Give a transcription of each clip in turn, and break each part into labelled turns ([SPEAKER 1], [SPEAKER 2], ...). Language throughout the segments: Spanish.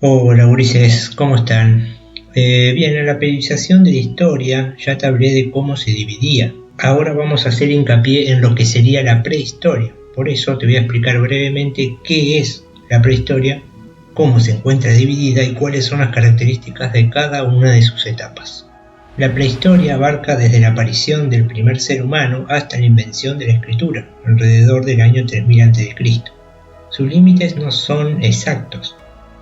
[SPEAKER 1] Hola Ulises, ¿cómo están? Bien, en la periodización de la historia ya te hablé de cómo se dividía. Ahora vamos a hacer hincapié en lo que sería la prehistoria. Por eso te voy a explicar brevemente qué es la prehistoria, cómo se encuentra dividida y cuáles son las características de cada una de sus etapas. La prehistoria abarca desde la aparición del primer ser humano hasta la invención de la escritura, alrededor del año 3000 a.C. Sus límites no son exactos.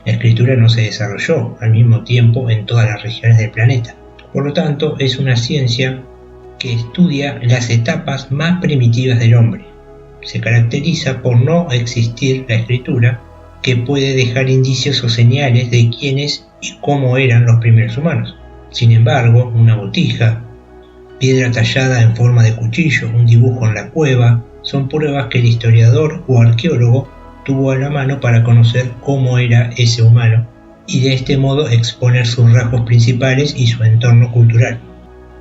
[SPEAKER 1] La escritura no se desarrolló al mismo tiempo en todas las regiones del planeta. Por lo tanto, es una ciencia que estudia las etapas más primitivas del hombre. Se caracteriza por no existir la escritura, que puede dejar indicios o señales de quiénes y cómo eran los primeros humanos. Sin embargo, una botija, piedra tallada en forma de cuchillo, un dibujo en la cueva, son pruebas que el historiador o arqueólogo tuvo a la mano para conocer cómo era ese humano y de este modo exponer sus rasgos principales y su entorno cultural.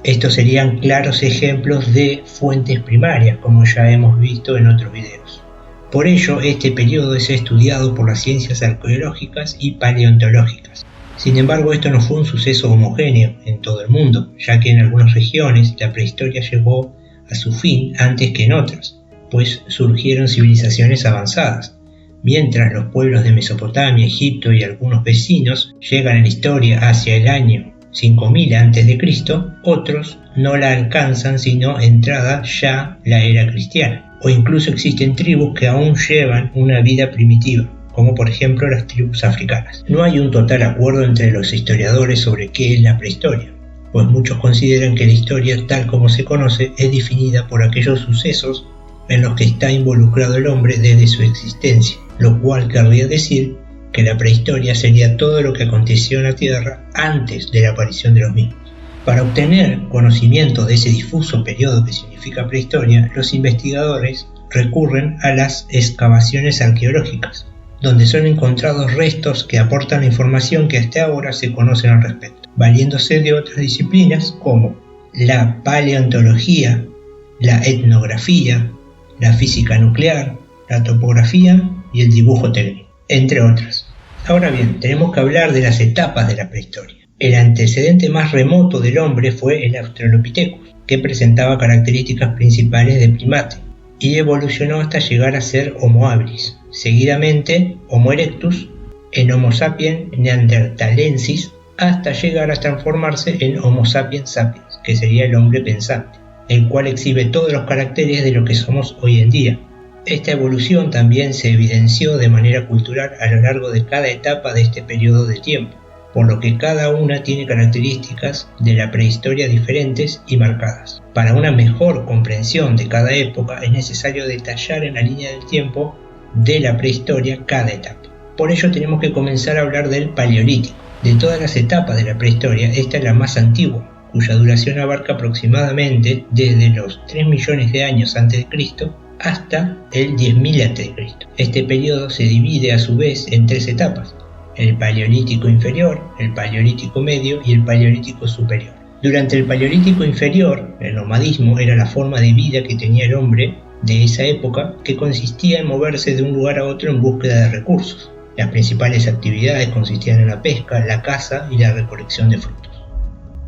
[SPEAKER 1] Estos serían claros ejemplos de fuentes primarias, como ya hemos visto en otros videos. Por ello, este periodo es estudiado por las ciencias arqueológicas y paleontológicas. Sin embargo, esto no fue un suceso homogéneo en todo el mundo, ya que en algunas regiones la prehistoria llegó a su fin antes que en otras, pues surgieron civilizaciones avanzadas. Mientras los pueblos de Mesopotamia, Egipto y algunos vecinos llegan en la historia hacia el año 5000 a.C., otros no la alcanzan sino entrada ya la era cristiana. O incluso existen tribus que aún llevan una vida primitiva, como por ejemplo las tribus africanas. No hay un total acuerdo entre los historiadores sobre qué es la prehistoria, pues muchos consideran que la historia tal como se conoce es definida por aquellos sucesos en los que está involucrado el hombre desde su existencia, lo cual querría decir que la prehistoria sería todo lo que aconteció en la Tierra antes de la aparición de los mismos. Para obtener conocimiento de ese difuso periodo que significa prehistoria, los investigadores recurren a las excavaciones arqueológicas, donde son encontrados restos que aportan la información que hasta ahora se conocen al respecto, valiéndose de otras disciplinas como la paleontología, la etnografía, la física nuclear, la topografía y el dibujo técnico, entre otras. Ahora bien, tenemos que hablar de las etapas de la prehistoria. El antecedente más remoto del hombre fue el Australopithecus, que presentaba características principales de primate, y evolucionó hasta llegar a ser Homo habilis, seguidamente Homo erectus, en Homo sapiens neanderthalensis, hasta llegar a transformarse en Homo sapiens sapiens, que sería el hombre pensante, el cual exhibe todos los caracteres de lo que somos hoy en día. Esta evolución también se evidenció de manera cultural a lo largo de cada etapa de este periodo de tiempo, por lo que cada una tiene características de la prehistoria diferentes y marcadas. Para una mejor comprensión de cada época es necesario detallar en la línea del tiempo de la prehistoria cada etapa. Por ello tenemos que comenzar a hablar del Paleolítico. De todas las etapas de la prehistoria, esta es la más antigua, cuya duración abarca aproximadamente desde los 3 millones de años antes de Cristo hasta el 10.000 a.C. Este periodo se divide a su vez en 3 etapas: el Paleolítico inferior, el Paleolítico medio y el Paleolítico superior. Durante el Paleolítico inferior, el nomadismo era la forma de vida que tenía el hombre de esa época, que consistía en moverse de un lugar a otro en búsqueda de recursos. Las principales actividades consistían en la pesca, la caza y la recolección de frutos.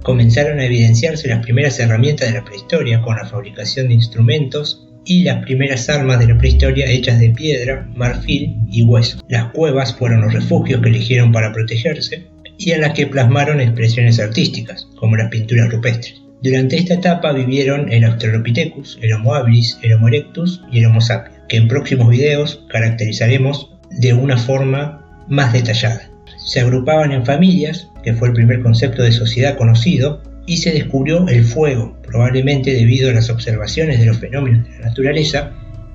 [SPEAKER 1] Comenzaron a evidenciarse las primeras herramientas de la prehistoria con la fabricación de instrumentos y las primeras armas de la prehistoria hechas de piedra, marfil y hueso. Las cuevas fueron los refugios que eligieron para protegerse y en las que plasmaron expresiones artísticas, como las pinturas rupestres. Durante esta etapa vivieron el Australopithecus, el Homo habilis, el Homo erectus y el Homo sapiens, que en próximos videos caracterizaremos de una forma más detallada. Se agrupaban en familias, que fue el primer concepto de sociedad conocido, y se descubrió el fuego, probablemente debido a las observaciones de los fenómenos de la naturaleza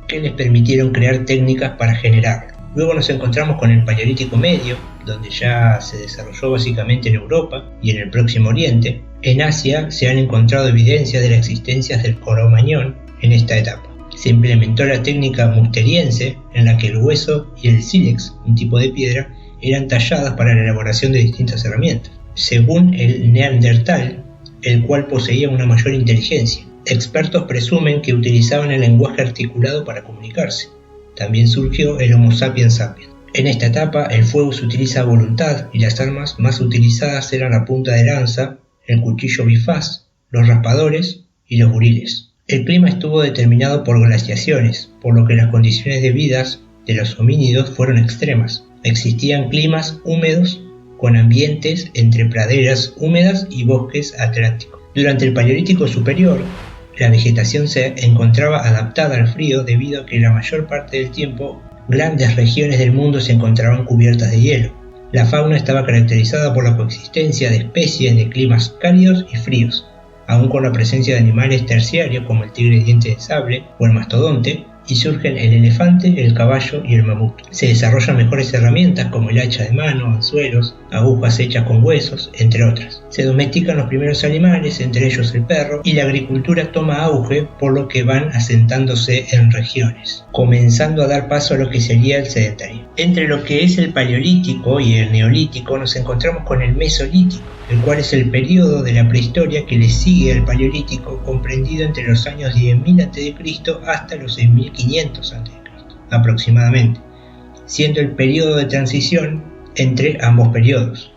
[SPEAKER 1] que les permitieron crear técnicas para generarlo. Luego nos encontramos con el Paleolítico medio, donde ya se desarrolló básicamente en Europa y en el Próximo Oriente. En Asia se han encontrado evidencias de la existencia del Cro-Magnon en esta etapa. Se implementó la técnica musteriense, en la que el hueso y el sílex, un tipo de piedra, eran talladas para la elaboración de distintas herramientas. Según el Neandertal, el cual poseía una mayor inteligencia, expertos presumen que utilizaban el lenguaje articulado para comunicarse. También surgió el Homo sapiens sapiens. En esta etapa el fuego se utiliza a voluntad y las armas más utilizadas eran la punta de lanza, el cuchillo bifaz, los raspadores y los buriles. El clima estuvo determinado por glaciaciones, por lo que las condiciones de vida de los homínidos fueron extremas. Existían climas húmedos con ambientes entre praderas húmedas y bosques atlánticos. Durante el Paleolítico Superior, la vegetación se encontraba adaptada al frío debido a que la mayor parte del tiempo grandes regiones del mundo se encontraban cubiertas de hielo. La fauna estaba caracterizada por la coexistencia de especies de climas cálidos y fríos, aun con la presencia de animales terciarios como el tigre de diente de sable o el mastodonte, y surgen el elefante, el caballo y el mamut. Se desarrollan mejores herramientas como el hacha de mano, anzuelos, agujas hechas con huesos, entre otras. Se domestican los primeros animales, entre ellos el perro, y la agricultura toma auge, por lo que van asentándose en regiones, comenzando a dar paso a lo que sería el sedentarismo. Entre lo que es el Paleolítico y el Neolítico nos encontramos con el Mesolítico, el cual es el periodo de la prehistoria que le sigue al Paleolítico, comprendido entre los años 10.000 a.C. hasta los 6.500 a.C. aproximadamente, siendo el periodo de transición entre ambos periodos.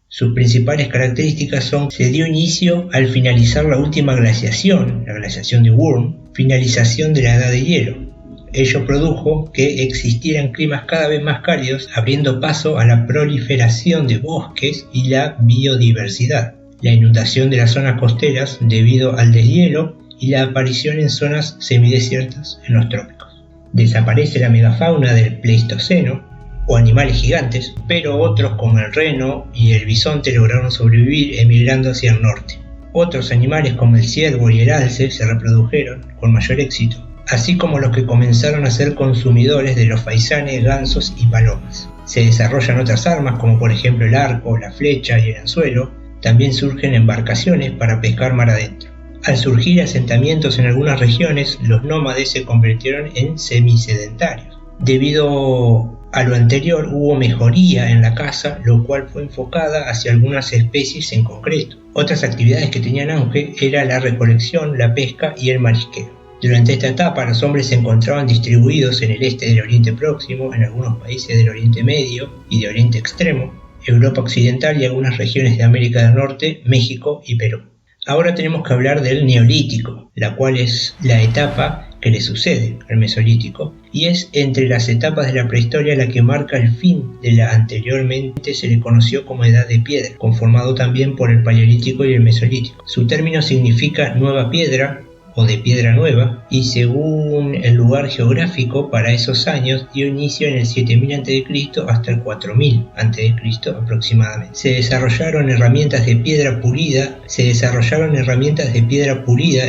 [SPEAKER 1] Sus principales características son: se dio inicio al finalizar la última glaciación, la glaciación de Würm, finalización de la edad de hielo. Ello produjo que existieran climas cada vez más cálidos, abriendo paso a la proliferación de bosques y la biodiversidad, la inundación de las zonas costeras debido al deshielo y la aparición en zonas semidesiertas en los trópicos. Desaparece la megafauna del Pleistoceno, o animales gigantes, pero otros como el reno y el bisonte lograron sobrevivir emigrando hacia el norte. Otros animales como el ciervo y el alce se reprodujeron con mayor éxito, así como los que comenzaron a ser consumidores de los faisanes, gansos y palomas. Se desarrollan otras armas como por ejemplo el arco, la flecha y el anzuelo. También surgen embarcaciones para pescar mar adentro. Al surgir asentamientos en algunas regiones, los nómades se convirtieron en semisedentarios. Debido a lo anterior hubo mejoría en la caza, lo cual fue enfocada hacia algunas especies en concreto. Otras actividades que tenían auge era la recolección, la pesca y el marisqueo. Durante esta etapa los hombres se encontraban distribuidos en el este del Oriente Próximo, en algunos países del Oriente Medio y de Oriente Extremo, Europa Occidental y algunas regiones de América del Norte, México y Perú. Ahora tenemos que hablar del Neolítico, la cual es la etapa que le sucede al Mesolítico, y es entre las etapas de la prehistoria la que marca el fin de la anteriormente se le conoció como Edad de Piedra, conformado también por el Paleolítico y el Mesolítico. Su término significa nueva piedra o de piedra nueva, y según el lugar geográfico para esos años dio inicio en el 7000 a.C. hasta el 4000 a.C. aproximadamente. Se desarrollaron herramientas de piedra pulida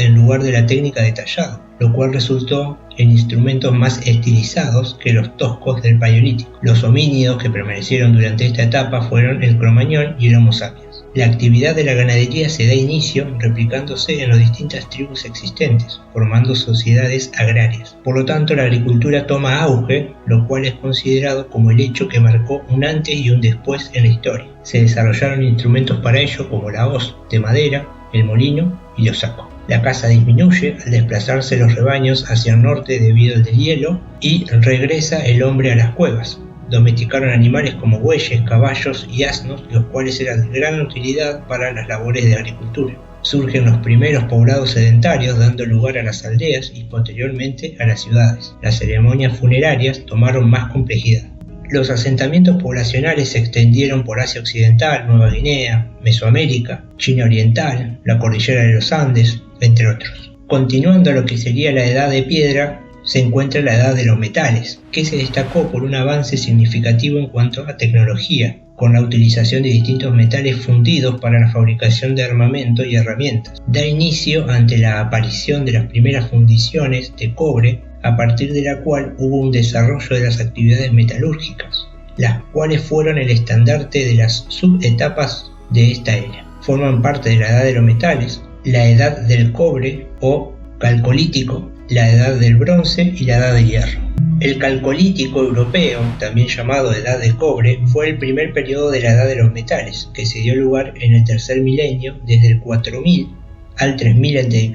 [SPEAKER 1] en lugar de la técnica de tallado, lo cual resultó en instrumentos más estilizados que los toscos del Paleolítico. Los homínidos que permanecieron durante esta etapa fueron el Cromañón y el Homo sapiens. La actividad de la ganadería se da inicio replicándose en las distintas tribus existentes, formando sociedades agrarias. Por lo tanto, la agricultura toma auge, lo cual es considerado como el hecho que marcó un antes y un después en la historia. Se desarrollaron instrumentos para ello como la hoz de madera, el molino y los sacos. La caza disminuye al desplazarse los rebaños hacia el norte debido al deshielo y regresa el hombre a las cuevas. Domesticaron animales como bueyes, caballos y asnos, los cuales eran de gran utilidad para las labores de agricultura. Surgen los primeros poblados sedentarios, dando lugar a las aldeas y posteriormente a las ciudades. Las ceremonias funerarias tomaron más complejidad. Los asentamientos poblacionales se extendieron por Asia Occidental, Nueva Guinea, Mesoamérica, China Oriental, la cordillera de los Andes, entre otros. Continuando lo que sería la Edad de Piedra, se encuentra la Edad de los Metales, que se destacó por un avance significativo en cuanto a tecnología, con la utilización de distintos metales fundidos para la fabricación de armamento y herramientas. Da inicio ante la aparición de las primeras fundiciones de cobre, a partir de la cual hubo un desarrollo de las actividades metalúrgicas, las cuales fueron el estandarte de las subetapas de esta era. Forman parte de la Edad de los Metales, la Edad del Cobre o Calcolítico, la Edad del Bronce y la Edad del Hierro. El Calcolítico europeo, también llamado Edad del Cobre, fue el primer periodo de la Edad de los Metales, que se dio lugar en el tercer milenio, desde el 4000 al 3000 a.C.,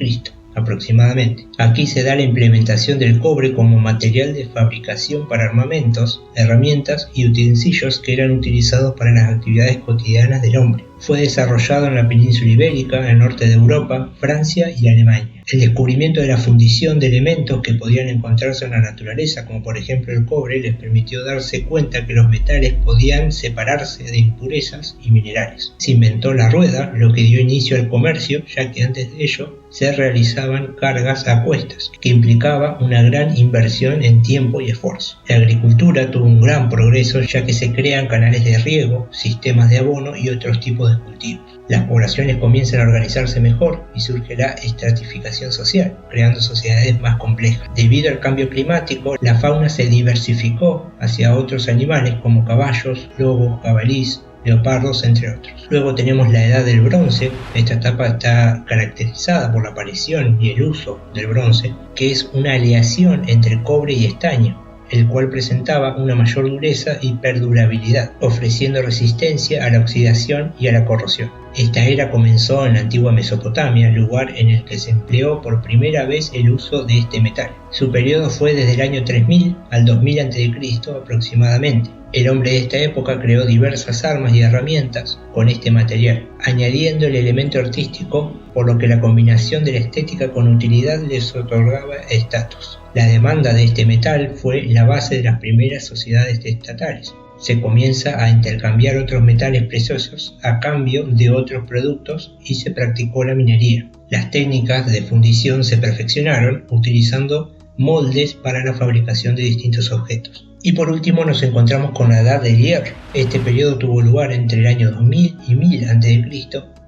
[SPEAKER 1] aproximadamente. Aquí se da la implementación del cobre como material de fabricación para armamentos, herramientas y utensilios que eran utilizados para las actividades cotidianas del hombre. Fue desarrollado en la península ibérica, el norte de Europa, Francia y Alemania. El descubrimiento de la fundición de elementos que podían encontrarse en la naturaleza, como por ejemplo el cobre, les permitió darse cuenta que los metales podían separarse de impurezas y minerales. Se inventó la rueda, lo que dio inicio al comercio, ya que antes de ello se realizaban cargas a cuestas, que implicaba una gran inversión en tiempo y esfuerzo. La agricultura tuvo un gran progreso, ya que se crean canales de riego, sistemas de abono y otros tipos de cultivos. Las poblaciones comienzan a organizarse mejor y surge la estratificación social, creando sociedades más complejas. Debido al cambio climático, la fauna se diversificó hacia otros animales como caballos, lobos, jabalíes, leopardos, entre otros. Luego tenemos la edad del bronce. Esta etapa está caracterizada por la aparición y el uso del bronce, que es una aleación entre cobre y estaño, el cual presentaba una mayor dureza y perdurabilidad, ofreciendo resistencia a la oxidación y a la corrosión. Esta era comenzó en la antigua Mesopotamia, lugar en el que se empleó por primera vez el uso de este metal. Su periodo fue desde el año 3000 al 2000 a.C. aproximadamente. El hombre de esta época creó diversas armas y herramientas con este material, añadiendo el elemento artístico, por lo que la combinación de la estética con utilidad les otorgaba estatus. La demanda de este metal fue la base de las primeras sociedades estatales. Se comienza a intercambiar otros metales preciosos a cambio de otros productos y se practicó la minería. Las técnicas de fundición se perfeccionaron utilizando moldes para la fabricación de distintos objetos. Y por último nos encontramos con la Edad del Hierro. Este periodo tuvo lugar entre el año 2000 y 1000 a.C.,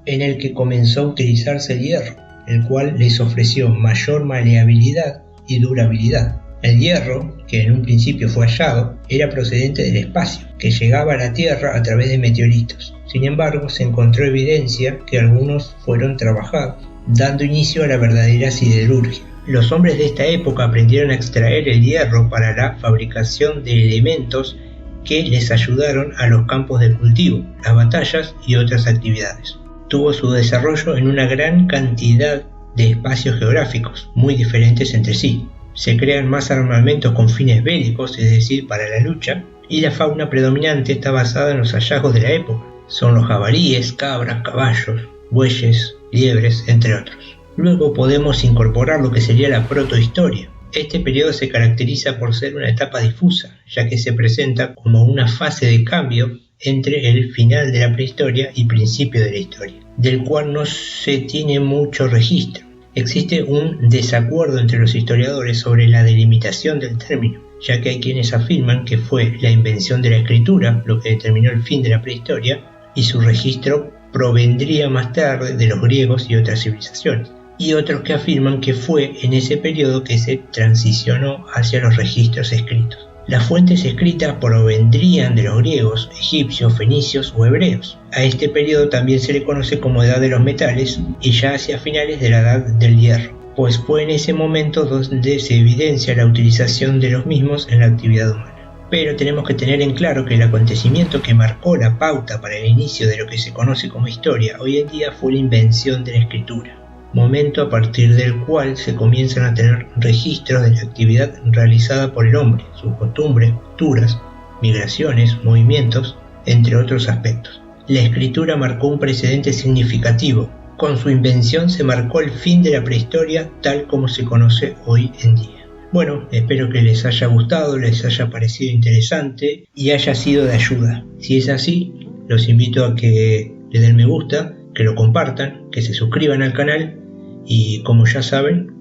[SPEAKER 1] en el que comenzó a utilizarse el hierro, el cual les ofreció mayor maleabilidad y durabilidad. El hierro, que en un principio fue hallado, era procedente del espacio, que llegaba a la Tierra a través de meteoritos. Sin embargo, se encontró evidencia que algunos fueron trabajados, dando inicio a la verdadera siderurgia. Los hombres de esta época aprendieron a extraer el hierro para la fabricación de elementos que les ayudaron a los campos de cultivo, las batallas y otras actividades. Tuvo su desarrollo en una gran cantidad de espacios geográficos, muy diferentes entre sí. Se crean más armamentos con fines bélicos, es decir, para la lucha, y la fauna predominante está basada en los hallazgos de la época. Son los jabalíes, cabras, caballos, bueyes, liebres, entre otros. Luego podemos incorporar lo que sería la protohistoria. Este periodo se caracteriza por ser una etapa difusa, ya que se presenta como una fase de cambio entre el final de la prehistoria y principio de la historia, del cual no se tiene mucho registro. Existe un desacuerdo entre los historiadores sobre la delimitación del término, ya que hay quienes afirman que fue la invención de la escritura lo que determinó el fin de la prehistoria y su registro provendría más tarde de los griegos y otras civilizaciones, y otros que afirman que fue en ese periodo que se transicionó hacia los registros escritos. Las fuentes escritas provendrían de los griegos, egipcios, fenicios o hebreos. A este periodo también se le conoce como Edad de los Metales y ya hacia finales de la Edad del Hierro, pues fue en ese momento donde se evidencia la utilización de los mismos en la actividad humana. Pero tenemos que tener en claro que el acontecimiento que marcó la pauta para el inicio de lo que se conoce como historia hoy en día fue la invención de la escritura, momento a partir del cual se comienzan a tener registros de la actividad realizada por el hombre, sus costumbres, culturas, migraciones, movimientos, entre otros aspectos. La escritura marcó un precedente significativo. Con su invención se marcó el fin de la prehistoria tal como se conoce hoy en día. Bueno, espero que les haya gustado, les haya parecido interesante y haya sido de ayuda. Si es así, los invito a que le den me gusta, que lo compartan, que se suscriban al canal y, como ya saben,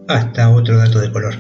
[SPEAKER 1] hasta otro dato de color.